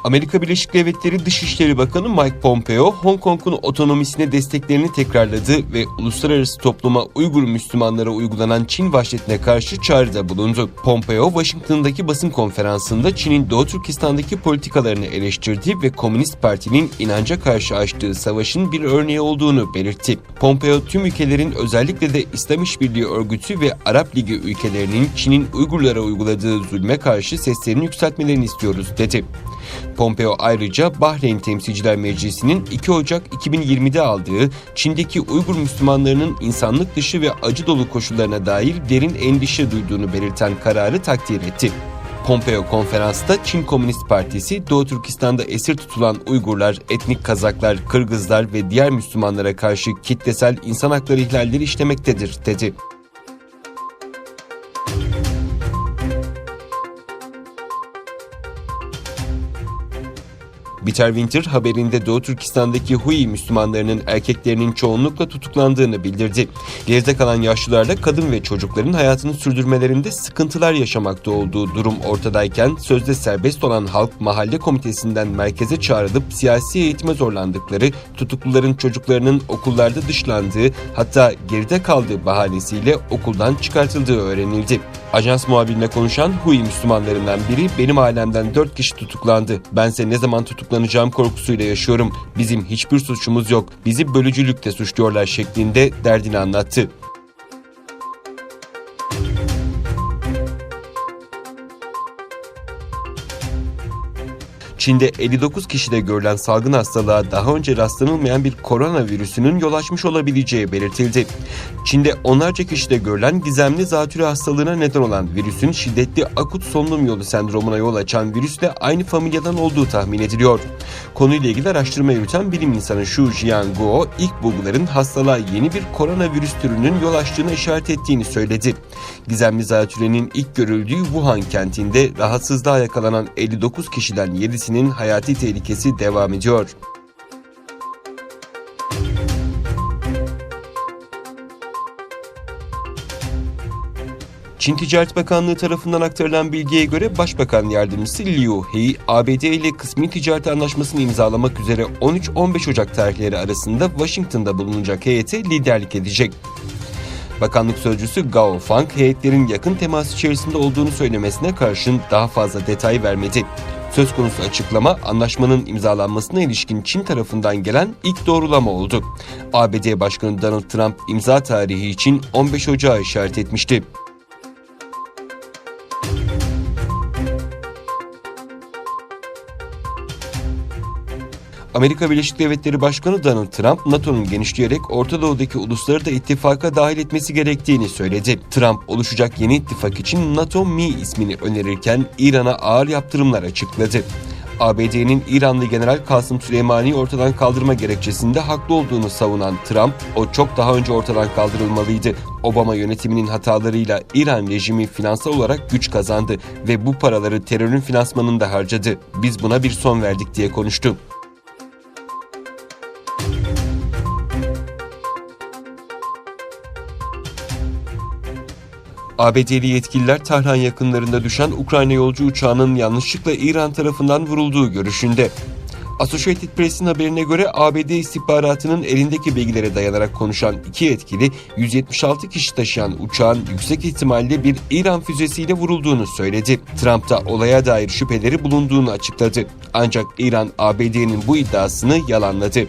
Amerika Birleşik Devletleri Dışişleri Bakanı Mike Pompeo, Hong Kong'un otonomisine desteklerini tekrarladı ve uluslararası topluma Uygur Müslümanlara uygulanan Çin vahşetine karşı çağrıda bulundu. Pompeo, Washington'daki basın konferansında Çin'in Doğu Türkistan'daki politikalarını eleştirdi ve Komünist Parti'nin inanca karşı açtığı savaşın bir örneği olduğunu belirtti. Pompeo, tüm ülkelerin özellikle de İslam İşbirliği Örgütü ve Arap Ligi ülkelerinin Çin'in Uygurlara uyguladığı zulme karşı seslerini yükseltmelerini istiyoruz, dedi. Pompeo ayrıca Bahreyn Temsilciler Meclisi'nin 2 Ocak 2020'de aldığı Çin'deki Uygur Müslümanlarının insanlık dışı ve acı dolu koşullarına dair derin endişe duyduğunu belirten kararı takdir etti. Pompeo konferansta Çin Komünist Partisi, Doğu Türkistan'da esir tutulan Uygurlar, etnik Kazaklar, Kırgızlar ve diğer Müslümanlara karşı kitlesel insan hakları ihlalleri işlemektedir, dedi. Peter Winter haberinde Doğu Türkistan'daki Hui Müslümanlarının erkeklerinin çoğunlukla tutuklandığını bildirdi. Geride kalan yaşlılarla kadın ve çocukların hayatını sürdürmelerinde sıkıntılar yaşamakta olduğu durum ortadayken sözde serbest olan halk mahalle komitesinden merkeze çağrılıp siyasi eğitime zorlandıkları, tutukluların çocuklarının okullarda dışlandığı, hatta geride kaldığı bahanesiyle okuldan çıkartıldığı öğrenildi. Ajans muhabirine konuşan Hui Müslümanlarından biri, "Benim ailemden 4 kişi tutuklandı. Bense ne zaman tutuklanacağım korkusuyla yaşıyorum. Bizim hiçbir suçumuz yok. Bizi bölücülükle suçluyorlar" şeklinde derdini anlattı. Çin'de 59 kişide görülen salgın hastalığa daha önce rastlanılmayan bir koronavirüsünün yol açmış olabileceği belirtildi. Çin'de onlarca kişide görülen gizemli zatürre hastalığına neden olan virüsün şiddetli akut solunum yolu sendromuna yol açan virüsle aynı familyadan olduğu tahmin ediliyor. Konuyla ilgili araştırma yürüten bilim insanı Xu Jianguo, ilk bulguların hastalığa yeni bir koronavirüs türünün yol açtığına işaret ettiğini söyledi. Gizemli zatürrenin ilk görüldüğü Wuhan kentinde rahatsızlığa yakalanan 59 kişiden 7'sinin hayati tehlikesi devam ediyor. Çin Ticaret Bakanlığı tarafından aktarılan bilgiye göre Başbakan Yardımcısı Liu He, ABD ile kısmi ticaret anlaşmasını imzalamak üzere 13-15 Ocak tarihleri arasında Washington'da bulunacak heyete liderlik edecek. Bakanlık sözcüsü Gao Fang, heyetlerin yakın temas içerisinde olduğunu söylemesine karşın daha fazla detay vermedi. Söz konusu açıklama, anlaşmanın imzalanmasına ilişkin Çin tarafından gelen ilk doğrulama oldu. ABD Başkanı Donald Trump imza tarihi için 15 Ocağı işaret etmişti. Amerika Birleşik Devletleri Başkanı Donald Trump, NATO'nun genişleyerek Orta Doğu'daki ulusları da ittifaka dahil etmesi gerektiğini söyledi. Trump, oluşacak yeni ittifak için NATO-MI ismini önerirken İran'a ağır yaptırımlar açıkladı. ABD'nin İranlı General Kasım Süleymani'yi ortadan kaldırma gerekçesinde haklı olduğunu savunan Trump, "O çok daha önce ortadan kaldırılmalıydı. Obama yönetiminin hatalarıyla İran rejimi finansal olarak güç kazandı ve bu paraları terörün finansmanında harcadı. Biz buna bir son verdik" diye konuştu. ABD'li yetkililer Tahran yakınlarında düşen Ukrayna yolcu uçağının yanlışlıkla İran tarafından vurulduğu görüşünde. Associated Press'in haberine göre ABD istihbaratının elindeki bilgilere dayanarak konuşan iki yetkili, 176 kişi taşıyan uçağın yüksek ihtimalle bir İran füzesiyle vurulduğunu söyledi. Trump da olaya dair şüpheleri bulunduğunu açıkladı. Ancak İran, ABD'nin bu iddiasını yalanladı.